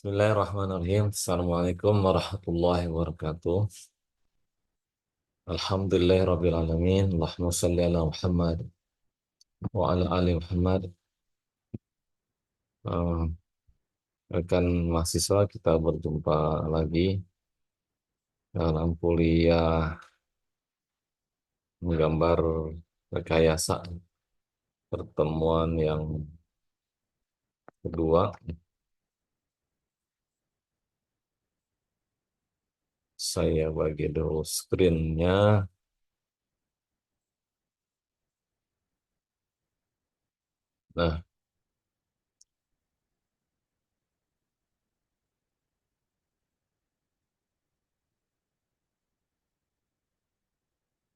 Bismillahirrahmanirrahim. Assalamualaikum warahmatullahi wabarakatuh. Alhamdulillahirabbil alamin. Allahumma shalli ala Muhammad wa ala ali Muhammad. Eh, Rekan mahasiswa, kita berjumpa lagi dalam kuliah menggambar rekayasa, pertemuan yang kedua. Saya bagi dulu screen-nya. Nah,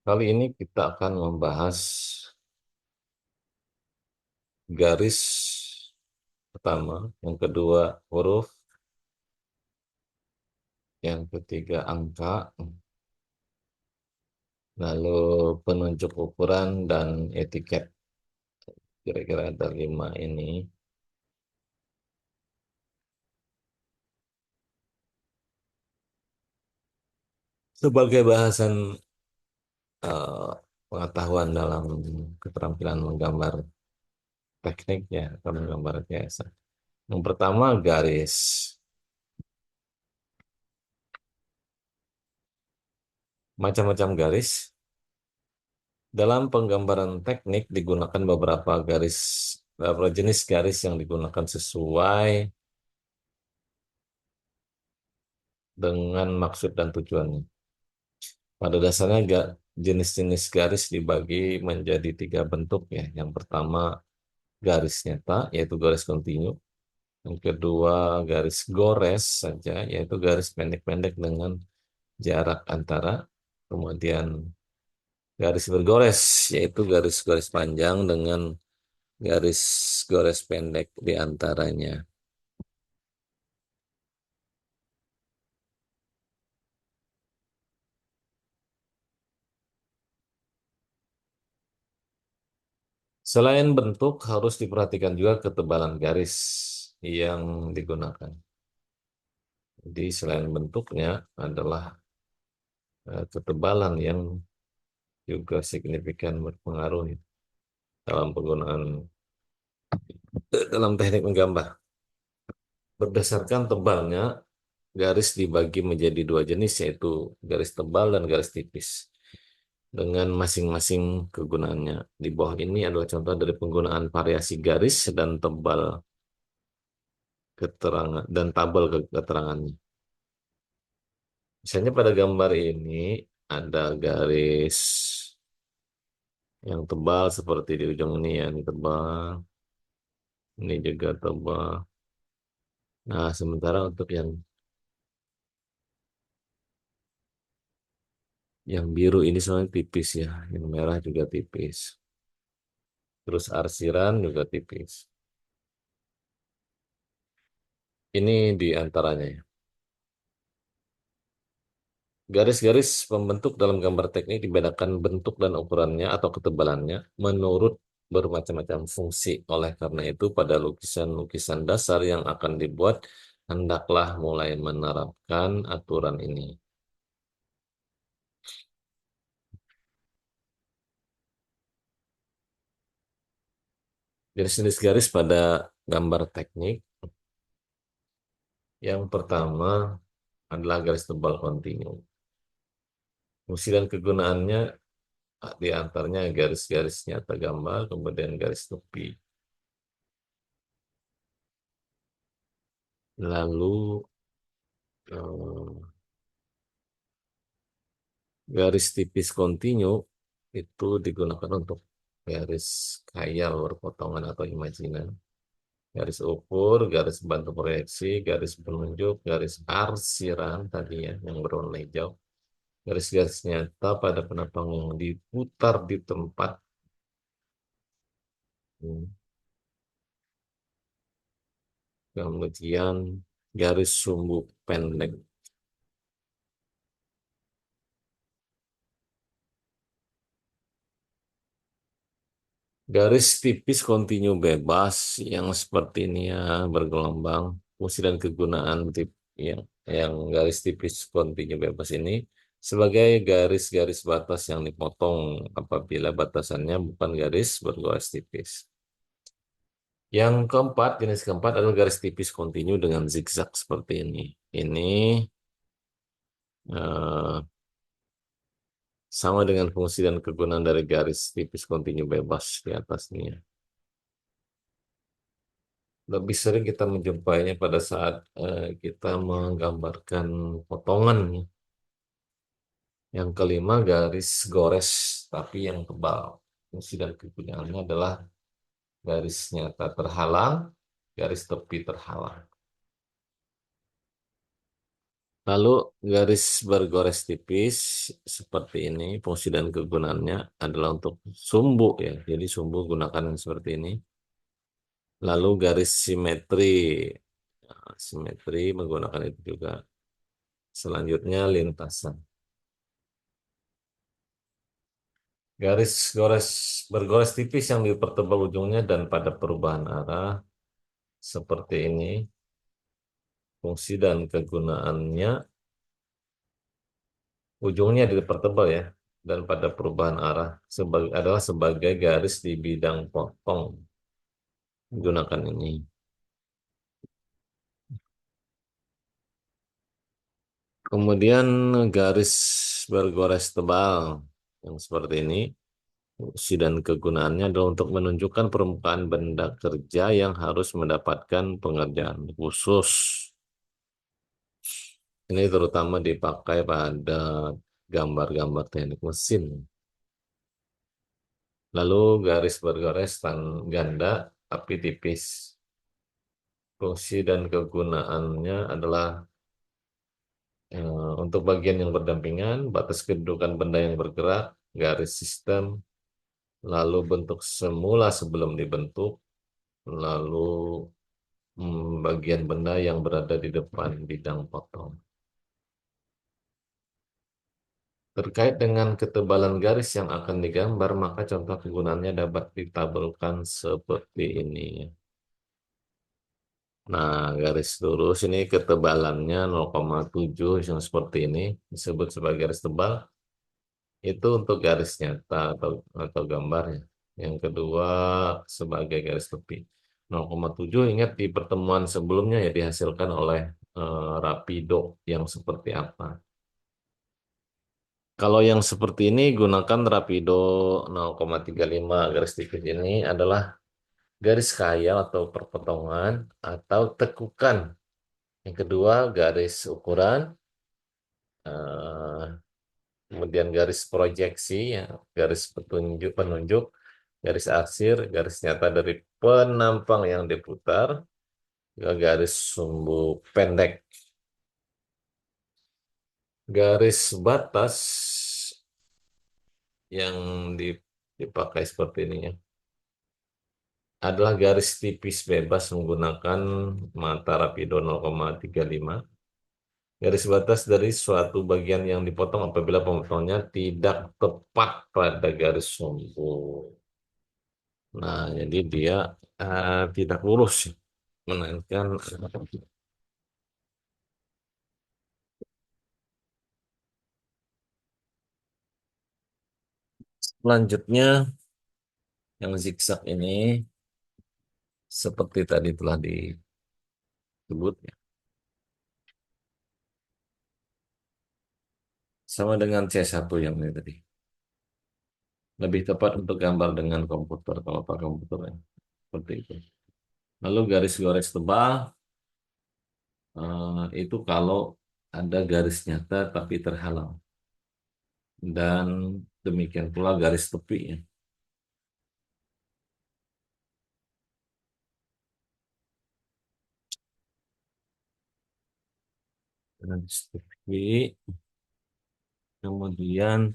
kali ini kita akan membahas garis pertama, yang kedua huruf, yang ketiga angka, lalu penunjuk ukuran dan etiket. Kira-kira ada 5 ini. Sebagai bahasan eh, pengetahuan dalam keterampilan menggambar teknik ya, atau menggambar biasa. Yang pertama garis. Macam-macam garis. Dalam penggambaran teknik digunakan beberapa jenis garis yang digunakan sesuai dengan maksud dan tujuannya. Pada dasarnya jenis-jenis garis dibagi menjadi 3 bentuk ya. Yang pertama garis nyata, yaitu garis kontinu. Yang kedua garis gores saja, yaitu garis pendek-pendek dengan jarak antara. Kemudian garis bergores, yaitu garis-garis panjang dengan garis gores pendek di antaranya. Selain bentuk, harus diperhatikan juga ketebalan garis yang digunakan. Jadi selain bentuknya adalah ketebalan yang juga signifikan berpengaruh dalam penggunaan dalam teknik menggambar. Berdasarkan tebalnya, garis dibagi menjadi 2 jenis, yaitu garis tebal dan garis tipis, dengan masing-masing kegunaannya. Di bawah ini adalah contoh dari penggunaan variasi garis dan tebal keterangan dan tabel keterangannya. Misalnya pada gambar ini ada garis yang tebal seperti di ujung ini ya, ini tebal, ini juga tebal. Nah, sementara untuk yang biru ini soalnya tipis ya, yang merah juga tipis. Terus arsiran juga tipis. Ini di antaranya ya. Garis-garis pembentuk dalam gambar teknik dibedakan bentuk dan ukurannya atau ketebalannya menurut bermacam-macam fungsi. Oleh karena itu, pada lukisan-lukisan dasar yang akan dibuat, hendaklah mulai menerapkan aturan ini. Jenis-jenis garis pada gambar teknik. Yang pertama adalah garis tebal kontinu. Fungsi dan kegunaannya di antaranya garis-garis nyata gambar, kemudian garis tepi. Lalu eh, garis tipis kontinu itu digunakan untuk garis khayal berpotongan atau imajinan. Garis ukur, garis bantu proyeksi, garis penunjuk, garis arsiran tadi ya yang berwarna hijau. Garis-garis nyata pada penampang yang diputar di tempat. Hmm. Kemudian garis sumbu pendek. Garis tipis kontinu bebas yang seperti ini ya bergelombang. fungsi dan kegunaan tip yang garis tipis kontinu bebas ini sebagai garis-garis batas yang dipotong apabila batasannya bukan garis bergoris tipis. Yang keempat, jenis keempat adalah garis tipis kontinu dengan zigzag seperti ini. Ini eh, sama dengan fungsi dan kegunaan dari garis tipis kontinu bebas di atasnya. Lebih sering kita menjumpainya pada saat kita menggambarkan potongan. Yang kelima, garis gores tapi yang tebal. Fungsi dan kegunaannya adalah garis nyata terhalang, garis tepi terhalang. Lalu garis bergores tipis seperti ini, fungsi dan kegunaannya adalah untuk sumbu ya. Jadi sumbu gunakan yang seperti ini. Lalu garis simetri. Nah, simetri menggunakan itu juga. Selanjutnya lintasan. Garis gores bergores tipis yang dipertebal ujungnya dan pada perubahan arah seperti ini. Fungsi dan kegunaannya ujungnya dipertebal ya dan pada perubahan arah adalah sebagai garis di bidang potong. Gunakan ini. Kemudian garis bergores tebal yang seperti ini. Fungsi dan kegunaannya adalah untuk menunjukkan permukaan benda kerja yang harus mendapatkan pengerjaan khusus. Ini terutama dipakai pada gambar-gambar teknik mesin. Lalu garis bergores ganda tapi tipis. Fungsi dan kegunaannya adalah untuk bagian yang berdampingan, batas kedudukan benda yang bergerak, garis sistem, lalu bentuk semula sebelum dibentuk, lalu bagian benda yang berada di depan bidang potong. Terkait dengan ketebalan garis yang akan digambar, maka contoh kegunaannya dapat ditabelkan seperti ini. Nah, garis lurus ini ketebalannya 0,7 yang seperti ini disebut sebagai garis tebal. Itu untuk garis nyata atau gambarnya. Yang kedua sebagai garis tepi. 0,7 ingat di pertemuan sebelumnya ya dihasilkan oleh rapido yang seperti apa. Kalau yang seperti ini gunakan rapido 0,35 garis tipis ini adalah garis khayal atau perpotongan atau tekukan. Yang kedua garis ukuran, eh, kemudian garis proyeksi, ya, garis petunjuk penunjuk, garis arsir, garis nyata dari penampang yang diputar, juga garis sumbu pendek. Garis batas yang dipakai seperti ini ya, adalah garis tipis bebas menggunakan mata rapido 0,35. Garis batas dari suatu bagian yang dipotong apabila pemotongnya tidak tepat pada garis sumbu. Nah, jadi dia tidak lurus, melainkan selanjutnya yang zigzag ini seperti tadi telah disebut ya, sama dengan C1 yang ini tadi. Lebih tepat untuk gambar dengan komputer kalau pakai komputer ya. Seperti itu. Lalu garis gores tebal itu kalau ada garis nyata tapi terhalang. Dan demikian pula garis tepi ya. Garis tepi, kemudian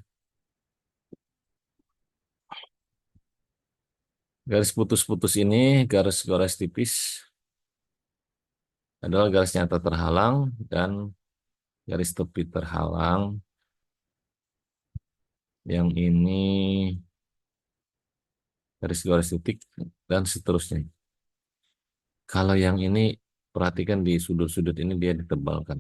garis putus-putus ini, garis gores tipis adalah garis nyata terhalang dan garis tepi terhalang. Yang ini garis-garis titik dan seterusnya. Kalau yang ini Perhatikan di sudut-sudut ini dia ditebalkan.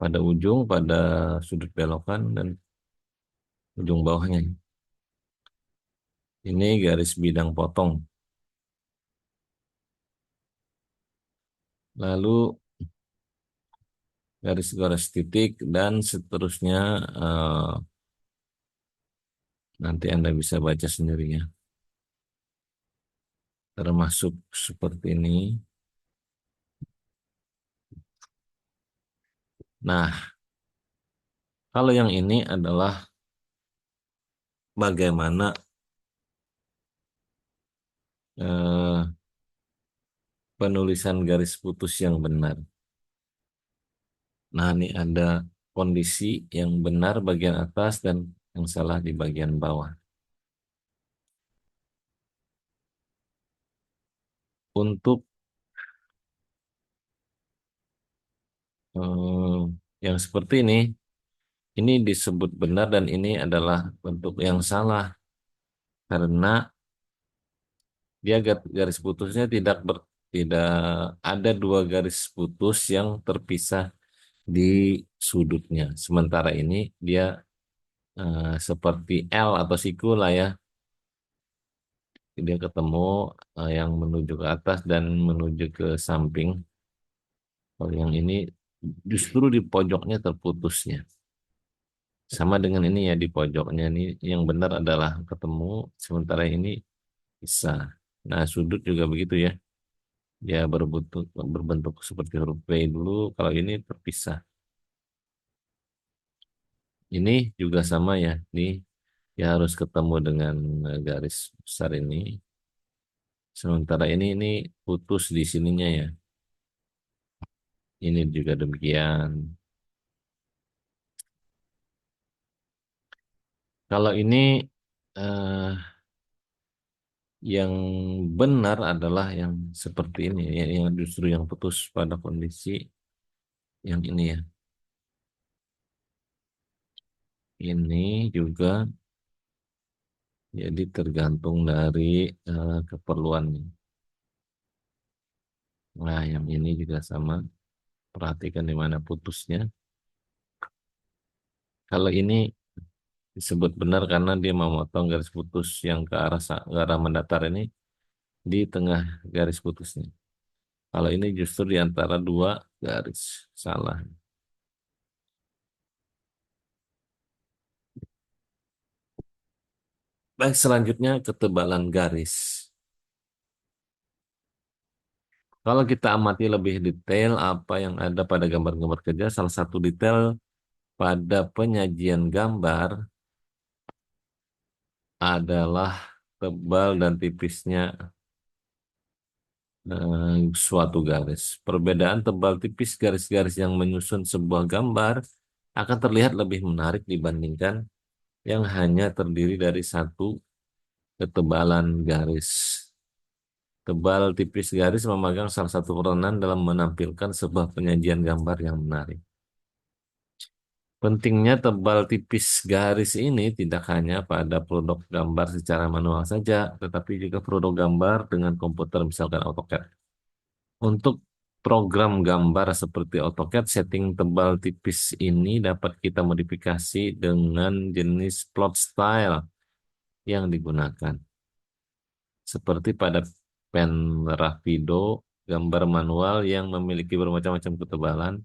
Pada ujung, pada sudut belokan, dan ujung bawahnya. Ini garis bidang potong. Lalu garis-garis titik dan seterusnya, eh, nanti Anda bisa baca sendiri ya. Termasuk seperti ini. Nah, kalau yang ini adalah bagaimana eh, penulisan garis putus yang benar. Nah, ini ada kondisi yang benar bagian atas dan yang salah di bagian bawah. Untuk eh, yang seperti ini disebut benar dan ini adalah bentuk yang salah karena dia garis putusnya tidak ada dua garis putus yang terpisah di sudutnya. Sementara ini dia seperti L atau siku lah ya. Dia ketemu yang menuju ke atas dan menuju ke samping. Kalau yang ini justru di pojoknya terputusnya. Sama dengan ini ya di pojoknya ini yang benar adalah ketemu, sementara ini bisa. Nah, sudut juga begitu ya. Dia berbentuk seperti huruf V dulu, kalau ini terpisah. Ini juga sama ya. Ini ya harus ketemu dengan garis besar ini. Sementara ini putus di sininya ya. Ini juga demikian. Kalau ini eh, yang benar adalah yang seperti ini, yang justru yang putus pada kondisi yang ini ya. Ini juga jadi tergantung dari keperluannya. Nah, yang ini juga sama. Perhatikan di mana putusnya. Kalau ini disebut benar karena dia memotong garis putus yang ke arah mendatar ini di tengah garis putusnya. Kalau ini justru di antara dua garis. Salah. Baik, selanjutnya ketebalan garis. Kalau kita amati lebih detail apa yang ada pada gambar-gambar kerja, salah satu detail pada penyajian gambar adalah tebal dan tipisnya suatu garis. Perbedaan tebal tipis garis-garis yang menyusun sebuah gambar akan terlihat lebih menarik dibandingkan yang hanya terdiri dari satu ketebalan garis. Tebal tipis garis memegang salah satu peranan dalam menampilkan sebuah penyajian gambar yang menarik. Pentingnya tebal tipis garis ini tidak hanya pada produk gambar secara manual saja, tetapi juga produk gambar dengan komputer, misalkan AutoCAD. Untuk program gambar seperti AutoCAD, setting tebal tipis ini dapat kita modifikasi dengan jenis plot style yang digunakan. Seperti pada pen Rapido, gambar manual yang memiliki bermacam-macam ketebalan.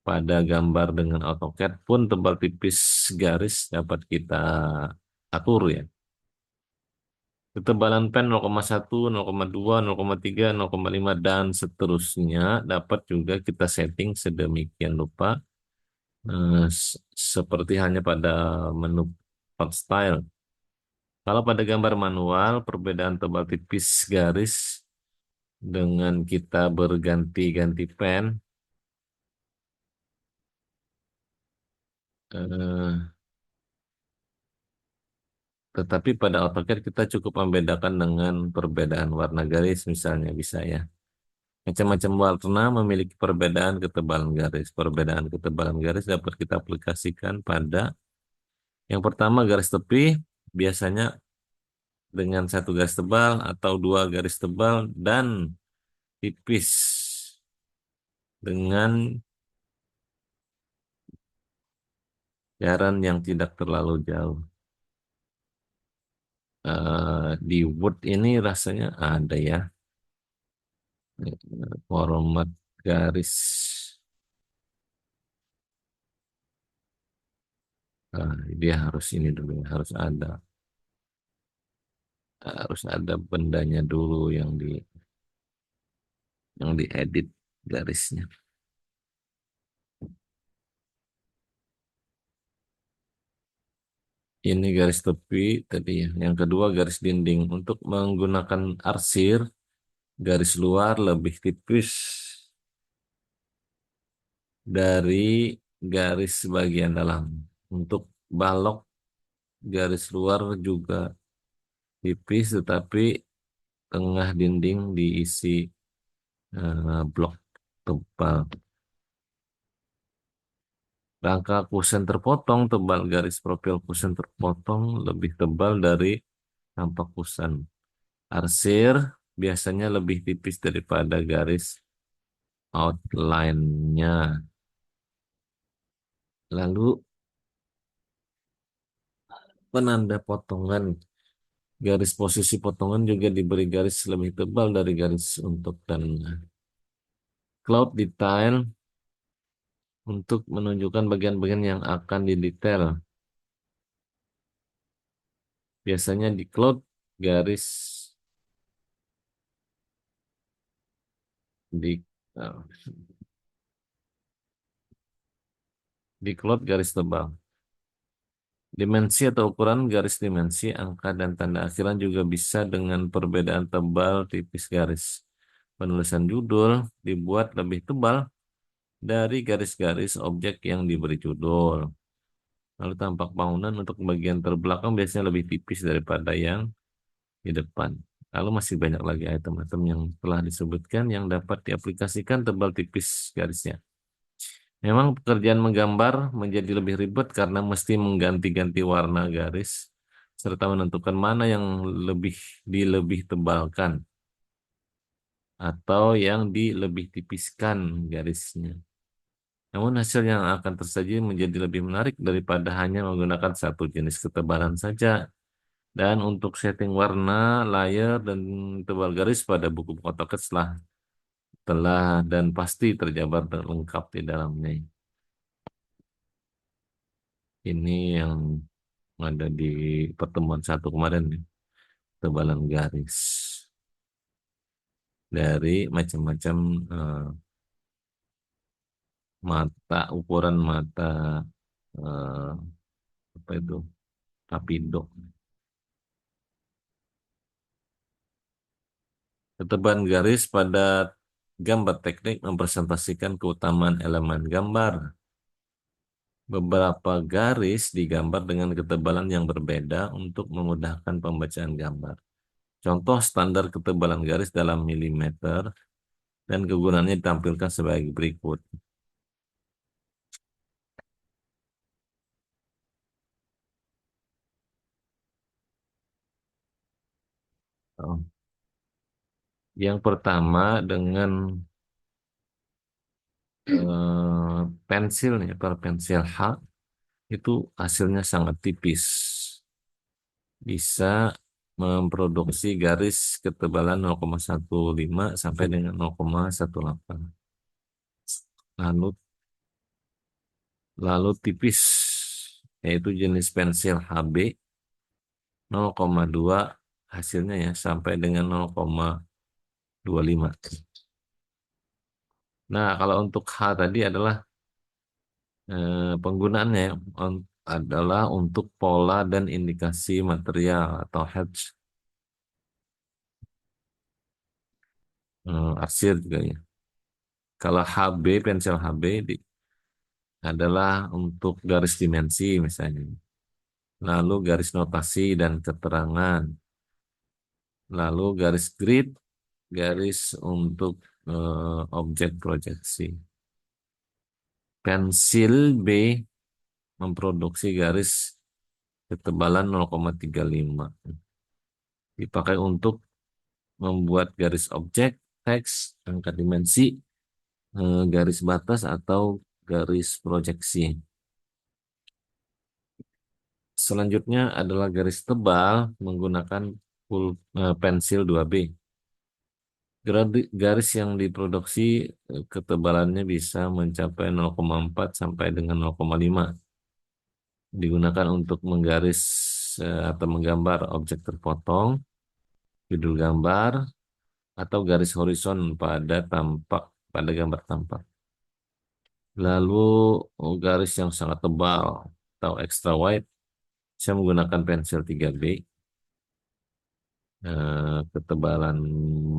Pada gambar dengan AutoCAD pun tebal tipis garis dapat kita atur ya. Ketebalan pen 0,1, 0,2, 0,3, 0,5 dan seterusnya dapat juga kita setting sedemikian rupa seperti hanya pada menu font style. Kalau pada gambar manual, perbedaan tebal tipis garis dengan kita berganti-ganti pen, eh, tetapi pada AutoCAD kita cukup membedakan dengan perbedaan warna garis misalnya bisa ya. Macam-macam warna memiliki perbedaan ketebalan garis. Perbedaan ketebalan garis dapat kita aplikasikan pada Yang pertama garis tepi biasanya dengan satu garis tebal atau dua garis tebal dan tipis dengan jaran yang tidak terlalu jauh. Di wood ini rasanya ada ya, format garis. Dia harus ini dulu ya, harus ada bendanya dulu yang diedit garisnya. Ini garis tepi tadi ya. Yang kedua garis dinding. Untuk menggunakan arsir, garis luar lebih tipis dari garis bagian dalam. Untuk balok, garis luar juga tipis, tetapi tengah dinding diisi blok tebal. Rangka kusen terpotong tebal, garis profil kusen terpotong lebih tebal dari tampak kusen. Arsir biasanya lebih tipis daripada garis outline-nya. Lalu penanda potongan. Garis posisi potongan juga diberi garis lebih tebal dari garis untuk dan cloud detail untuk menunjukkan bagian-bagian yang akan didetail. Biasanya di cloud garis di eh, di cloud garis tebal. Dimensi atau ukuran garis dimensi, angka dan tanda akhiran juga bisa dengan perbedaan tebal tipis garis. Penulisan judul dibuat lebih tebal dari garis-garis objek yang diberi judul. Lalu tampak bangunan untuk bagian terbelakang biasanya lebih tipis daripada yang di depan. Lalu masih banyak lagi item-item yang telah disebutkan yang dapat diaplikasikan tebal tipis garisnya. Memang pekerjaan menggambar menjadi lebih ribet karena mesti mengganti-ganti warna garis serta menentukan mana yang lebih tebalkan atau yang lebih tipiskan garisnya. Namun hasil yang akan tersaji menjadi lebih menarik daripada hanya menggunakan satu jenis ketebalan saja. Dan untuk setting warna, layer, dan tebal garis pada buku AutoCAD telah dan pasti terjabar dan lengkap di dalamnya. Ini yang ada di pertemuan satu kemarin, nih, tebalan garis dari macam-macam mata, ukuran mata, eh, apa itu, rapido. Ketebalan garis pada gambar teknik mempresentasikan keutamaan elemen gambar. Beberapa garis digambar dengan ketebalan yang berbeda untuk memudahkan pembacaan gambar. Contoh standar ketebalan garis dalam milimeter dan kegunaannya ditampilkan sebagai berikut. Oh, yang pertama dengan pensil nih, per pensil H itu hasilnya sangat tipis. Bisa memproduksi garis ketebalan 0,15 sampai dengan 0,18. Lalu lalu tipis yaitu jenis pensil HB 0,2 hasilnya ya sampai dengan 0,25. Nah, kalau untuk H tadi adalah penggunaannya adalah untuk pola dan indikasi material atau hedge, arsir juga ya. Kalau HB, pensil HB adalah untuk garis dimensi misalnya. Lalu garis notasi dan keterangan. Lalu garis grid, garis untuk objek proyeksi. Pensil B memproduksi garis ketebalan 0,35. Dipakai untuk membuat garis objek, teks, angka dimensi, garis batas atau garis proyeksi. Selanjutnya adalah garis tebal menggunakan pensil 2B. Garis yang diproduksi ketebalannya bisa mencapai 0,4 sampai dengan 0,5. Digunakan untuk menggaris atau menggambar objek terpotong, judul gambar, atau garis horizon pada gambar tampak. Lalu garis yang sangat tebal atau extra wide, saya menggunakan pensil 3B. Ketebalan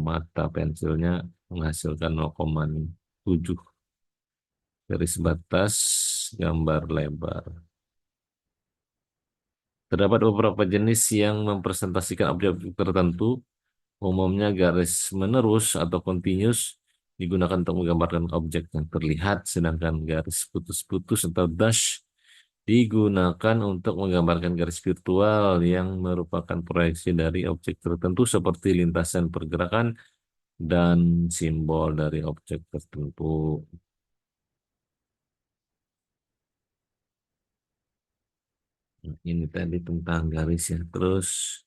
mata pensilnya menghasilkan 0,7 garis batas gambar lebar. Terdapat beberapa jenis yang mempresentasikan objek tertentu, umumnya garis menerus atau continuous digunakan untuk menggambarkan objek yang terlihat, sedangkan garis putus-putus atau dash digunakan untuk menggambarkan garis virtual yang merupakan proyeksi dari objek tertentu seperti lintasan pergerakan dan simbol dari objek tertentu. Nah, ini tadi tentang garis ya. Terus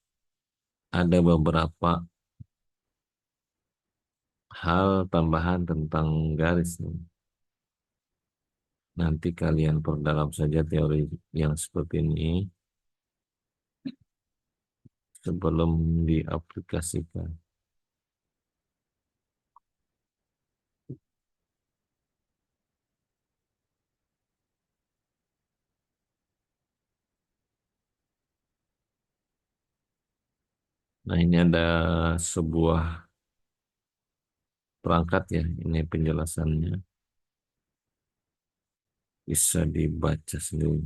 ada beberapa hal tambahan tentang garis nih. Nanti kalian perdalam saja teori yang seperti ini sebelum diaplikasikan. Nah, ini ada sebuah perangkat ya. Ini penjelasannya. Bisa dibaca sendiri.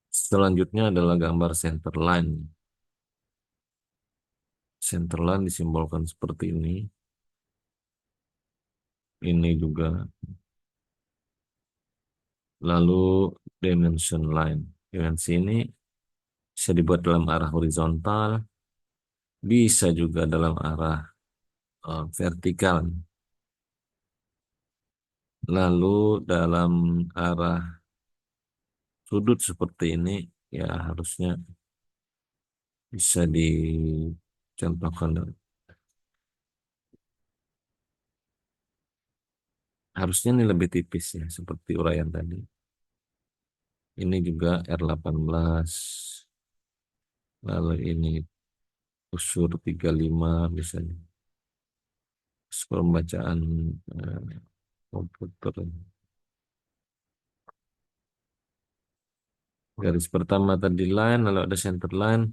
Selanjutnya adalah gambar center line. Center line disimbolkan seperti ini. Ini juga. Lalu dimension line. Dimensi ini bisa dibuat dalam arah horizontal, bisa juga dalam arah vertikal. Lalu dalam arah sudut seperti ini, ya harusnya bisa dicontohkan. Harusnya ini lebih tipis ya, seperti uraian tadi. Ini juga R18. Lalu ini unsur 35 misalnya. Pembacaan komputer. Garis pertama tadi line, lalu ada center line,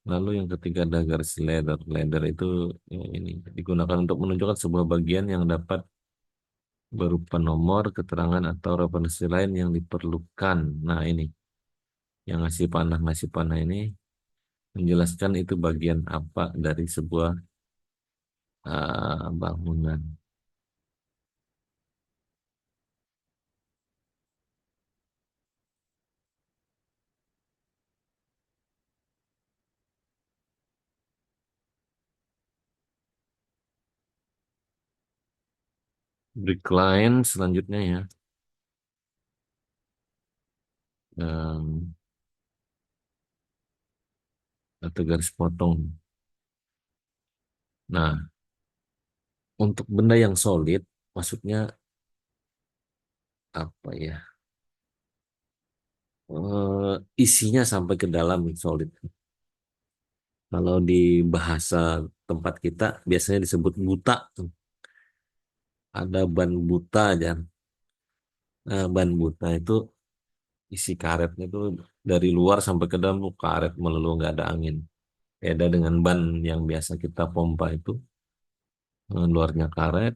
lalu yang ketiga ada garis ladder. Ladder itu ya, ini digunakan untuk menunjukkan sebuah bagian yang dapat berupa nomor, keterangan, atau referensi lain yang diperlukan. Nah ini, yang ngasih panah ini menjelaskan itu bagian apa dari sebuah bangunan. Brick line selanjutnya ya. Em, atau garis potong. Nah, untuk benda yang solid, maksudnya apa ya? Isinya sampai ke dalam solid. Kalau di bahasa tempat kita biasanya disebut buta tuh. Ada ban buta aja. Nah, ban buta itu isi karetnya itu dari luar sampai ke dalam tuh karet melulu nggak ada angin. Beda dengan ban yang biasa kita pompa itu luarnya karet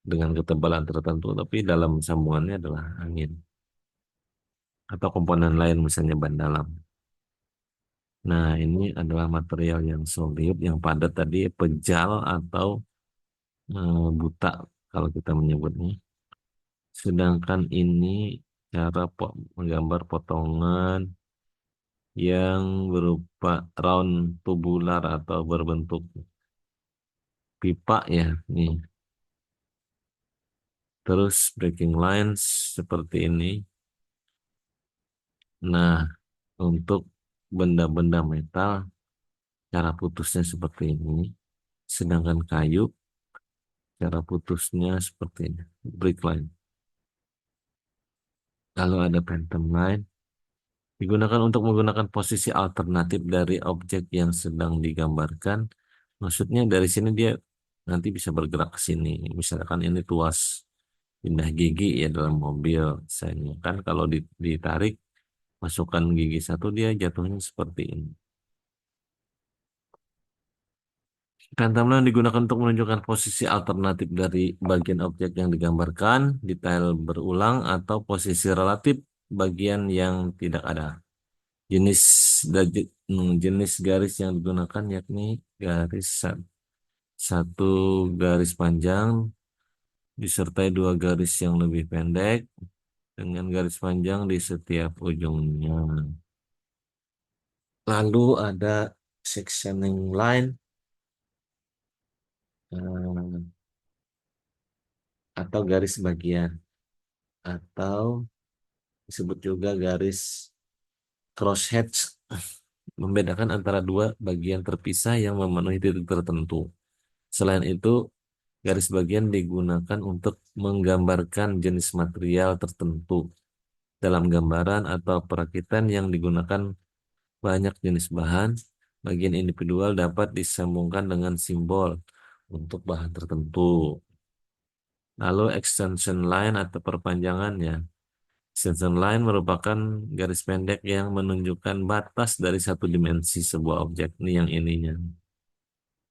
dengan ketebalan tertentu, tapi dalam sambungannya adalah angin atau komponen lain misalnya ban dalam. Nah, ini adalah material yang solid, yang padat tadi, pejal atau buta kalau kita menyebutnya. Sedangkan ini cara menggambar potongan yang berupa round tubular atau berbentuk pipa ya. Nih, terus breaking lines seperti ini. Nah, untuk benda-benda metal, cara putusnya seperti ini. Sedangkan kayu, cara putusnya seperti ini. Break line. Lalu ada phantom line. Digunakan untuk menggunakan posisi alternatif dari objek yang sedang digambarkan. Maksudnya dari sini dia nanti bisa bergerak ke sini. Misalkan ini tuas pindah gigi ya dalam mobil. Misalnya kan kalau ditarik, masukkan gigi satu dia jatuhnya seperti ini. Pentameter digunakan untuk menunjukkan posisi alternatif dari bagian objek yang digambarkan, detail berulang, atau posisi relatif bagian yang tidak ada. Jenis jenis garis yang digunakan yakni garis satu garis panjang disertai dua garis yang lebih pendek dengan garis panjang di setiap ujungnya. Lalu ada sectioning line eh, atau garis bagian atau disebut juga garis crosshatch membedakan antara dua bagian terpisah yang memenuhi titik tertentu. Selain itu, garis bagian digunakan untuk menggambarkan jenis material tertentu. Dalam gambaran atau perakitan yang digunakan banyak jenis bahan, bagian individual dapat disambungkan dengan simbol untuk bahan tertentu. Lalu extension line atau perpanjangannya. Extension line merupakan garis pendek yang menunjukkan batas dari satu dimensi sebuah objek. Ini yang ininya.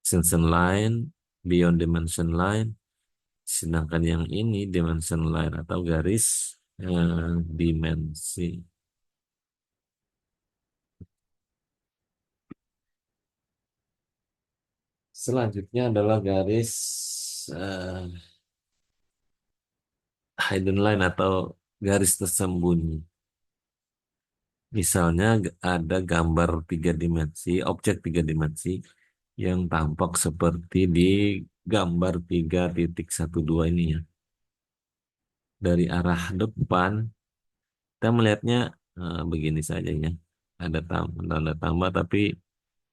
Extension line, beyond dimension line. Sedangkan yang ini dimension line atau garis dimensi. Selanjutnya adalah garis eh, hidden line atau garis tersembunyi. Misalnya ada gambar tiga dimensi, objek tiga dimensi yang tampak seperti di gambar 3.12 ini ya. Dari arah depan, kita melihatnya begini saja ya. Ada tanda tambah, tapi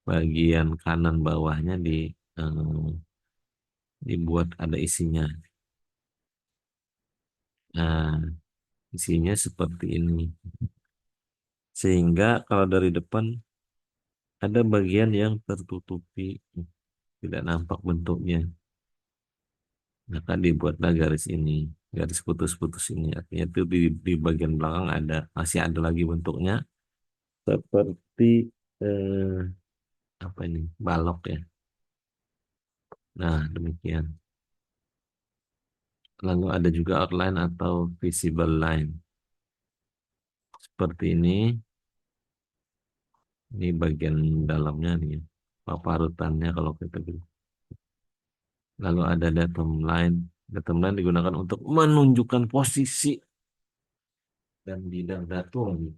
bagian kanan bawahnya dibuat ada isinya. Nah, isinya seperti ini. Sehingga kalau dari depan ada bagian yang tertutupi, tidak nampak bentuknya. Maka dibuatlah garis ini, garis putus-putus ini. Artinya itu di bagian belakang masih ada lagi bentuknya seperti eh, apa ini, balok ya. Nah, demikian. Lalu ada juga outline atau visible line. Seperti ini bagian dalamnya nih, paparutannya kalau kita bilang. Lalu ada datum line. Datum line digunakan untuk menunjukkan posisi dan bidang datum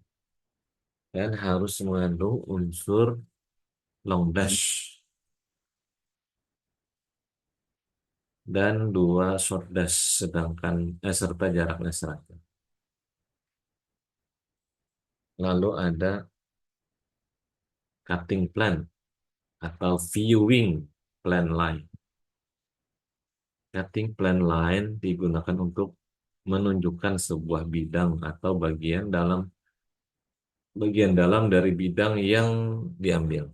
dan harus mengandung unsur long dash dan dua short dash serta jaraknya 100. Lalu ada cutting plan atau viewing plan line. Cutting plan line digunakan untuk menunjukkan sebuah bidang atau bagian dalam dari bidang yang diambil.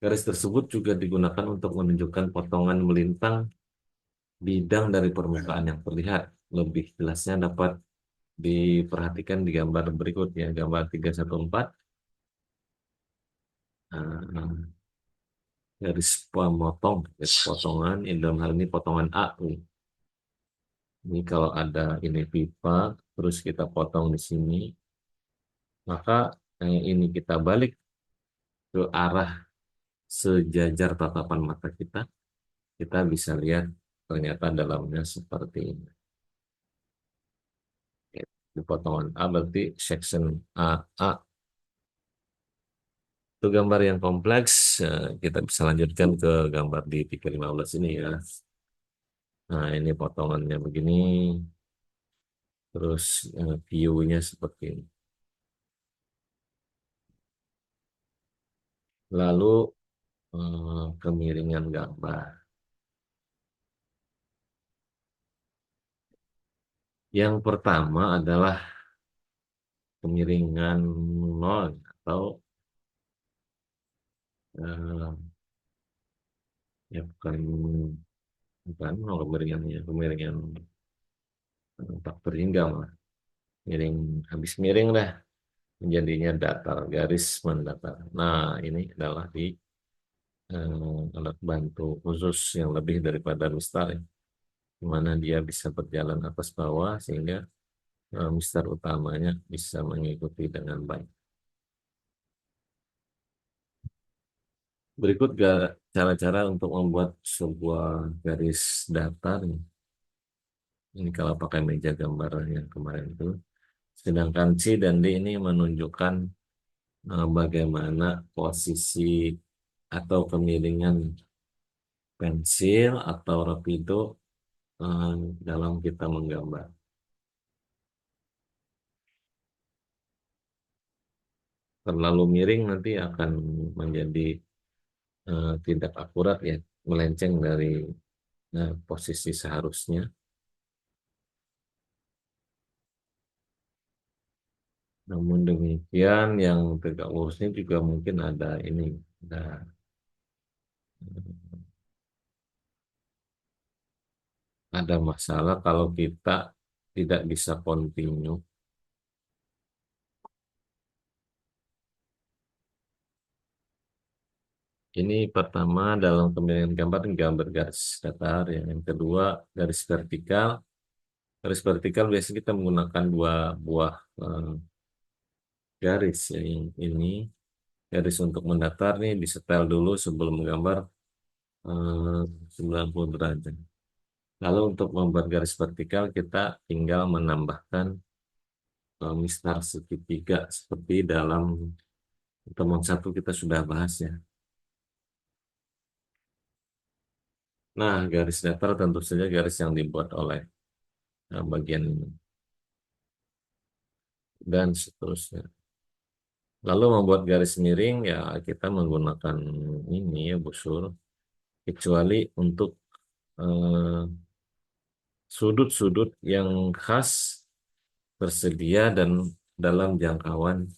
Garis tersebut juga digunakan untuk menunjukkan potongan melintang bidang dari permukaan yang terlihat. Lebih jelasnya dapat diperhatikan di gambar berikutnya, gambar 314. Nah, garis pemotong, garis potongan, ini dalam hal ini potongan A. Ini kalau ada ini pipa, terus kita potong di sini, maka ini kita balik ke arah sejajar tatapan mata kita, kita bisa lihat ternyata dalamnya seperti ini. Di potongan A berarti section A. A itu gambar yang kompleks. Kita bisa lanjutkan ke gambar di 315 ini ya. Nah, ini potongannya begini, terus view-nya seperti ini. Lalu kemiringan gambar. Yang pertama adalah kemiringan nol atau eh, ya bukan nol kemiringannya, kemiringan faktor hingga malah. Miring, habis miring dah menjadinya datar, garis mendatar. Nah, ini adalah di alat bantu khusus yang lebih daripada mistar ya, di mana dia bisa berjalan atas bawah sehingga mistar utamanya bisa mengikuti dengan baik. Berikut cara-cara untuk membuat sebuah garis datar. Ini kalau pakai meja gambar yang kemarin itu. Sedangkan C dan D ini menunjukkan bagaimana posisi atau kemiringan pensil atau rapido eh, dalam kita menggambar. Terlalu miring nanti akan menjadi tidak akurat ya, melenceng dari posisi seharusnya. Namun demikian, yang tegak lurusnya juga mungkin ada ini, ada ada masalah kalau kita tidak bisa continue. Ini pertama dalam pemilihan gambar, gambar garis datar, yang kedua garis vertikal. Garis vertikal biasanya kita menggunakan dua buah garis ya. Yang ini garis untuk mendatar nih disetel dulu sebelum menggambar 90 derajat. Lalu untuk membuat garis vertikal kita tinggal menambahkan mistar segitiga seperti dalam pertemuan satu kita sudah bahas ya. Nah, garis datar tentu saja garis yang dibuat oleh bagian ini dan seterusnya. Lalu membuat garis miring ya kita menggunakan ini ya busur, kecuali untuk eh, sudut-sudut yang khas tersedia dan dalam jangkauan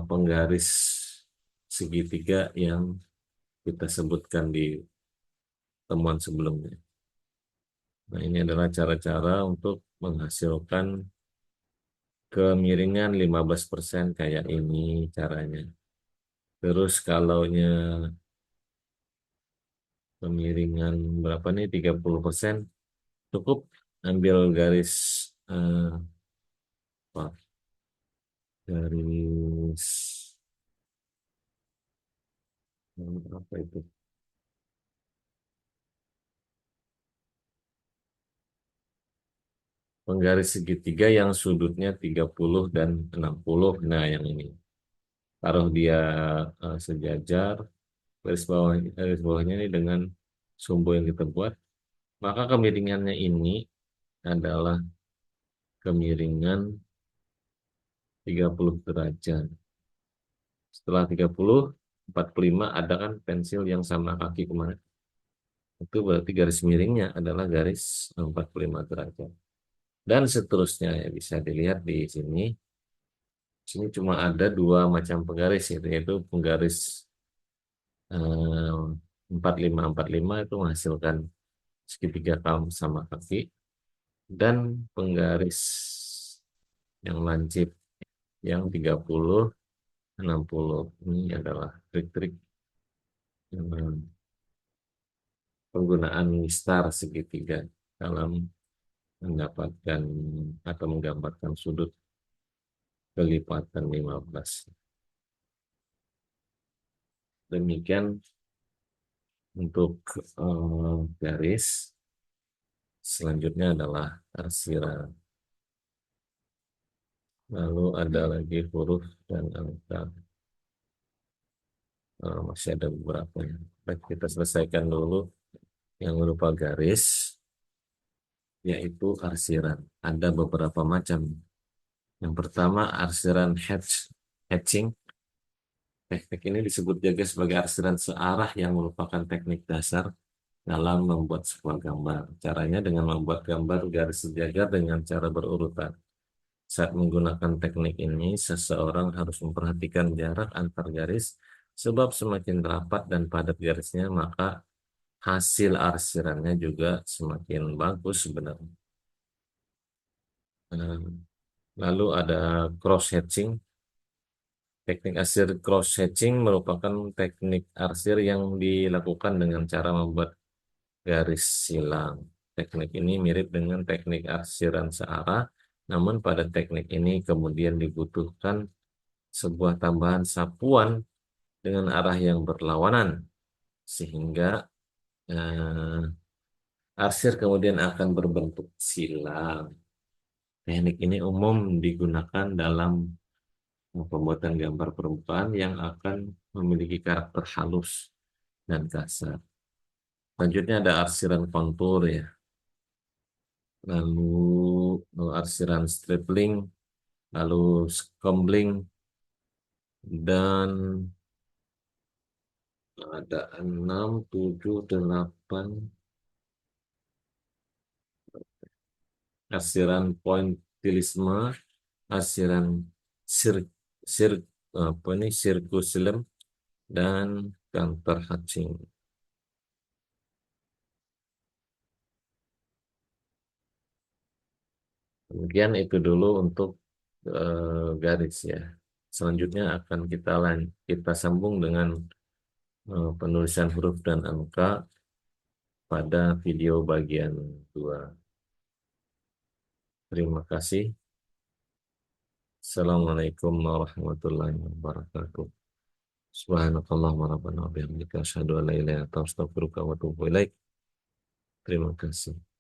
penggaris segitiga yang kita sebutkan di temuan sebelumnya. Nah, ini adalah cara-cara untuk menghasilkan kemiringan 15% kayak ini caranya. Terus kalaunya kemiringan berapa nih 30%, cukup ambil garis eh, apa, garis apa itu? Penggaris segitiga yang sudutnya 30 dan 60. Nah, yang ini. Taruh dia sejajar, garis bawahnya ini dengan sumbu yang kita buat. Maka kemiringannya ini adalah kemiringan 30 derajat. Setelah 30, 45 ada kan pensil yang sama kaki kemarin. Itu berarti garis miringnya adalah garis 45 derajat. Dan seterusnya ya bisa dilihat di sini. Sini cuma ada dua macam penggaris yaitu penggaris 4545 itu menghasilkan segitiga sama kaki dan penggaris yang lancip yang 30 60 ini adalah trik-trik penggunaan mistar segitiga dalam mendapatkan atau menggambarkan sudut kelipatan 15. Demikian untuk garis. Selanjutnya adalah arsiran. Lalu ada lagi huruf dan angka. Masih ada beberapa ya. Baik, kita selesaikan dulu yang berupa garis, yaitu arsiran. Ada beberapa macam. Yang pertama arsiran hatching. Teknik ini disebut juga sebagai arsiran searah yang merupakan teknik dasar dalam membuat sebuah gambar. Caranya dengan membuat gambar garis sejajar dengan cara berurutan. Saat menggunakan teknik ini, seseorang harus memperhatikan jarak antar garis, sebab semakin rapat dan padat garisnya, maka hasil arsirannya juga semakin bagus sebenarnya. Nah, lalu ada cross hatching. Teknik arsir cross hatching merupakan teknik arsir yang dilakukan dengan cara membuat garis silang. Teknik ini mirip dengan teknik arsiran searah, namun pada teknik ini kemudian dibutuhkan sebuah tambahan sapuan dengan arah yang berlawanan, sehingga eh, arsir kemudian akan berbentuk silang. Teknik ini umum digunakan dalam pembuatan gambar permukaan yang akan memiliki karakter halus dan kasar. Selanjutnya ada arsiran kontur ya. Lalu arsiran stripling, lalu scombling, dan ada 6, 7, 8 arsiran pointillisme, arsiran sir, sir apa ini circusilum, dan counter hatching. Kemudian itu dulu untuk garis ya. Selanjutnya akan kita sambung dengan penulisan huruf dan angka pada video bagian 2. Terima kasih. Assalamualaikum warahmatullahi wabarakatuh. Subhanakallahumma rabbana wa bihamdika asyhadu an la ilaha illa anta astaghfiruka wa atubu ilaik. Terima kasih.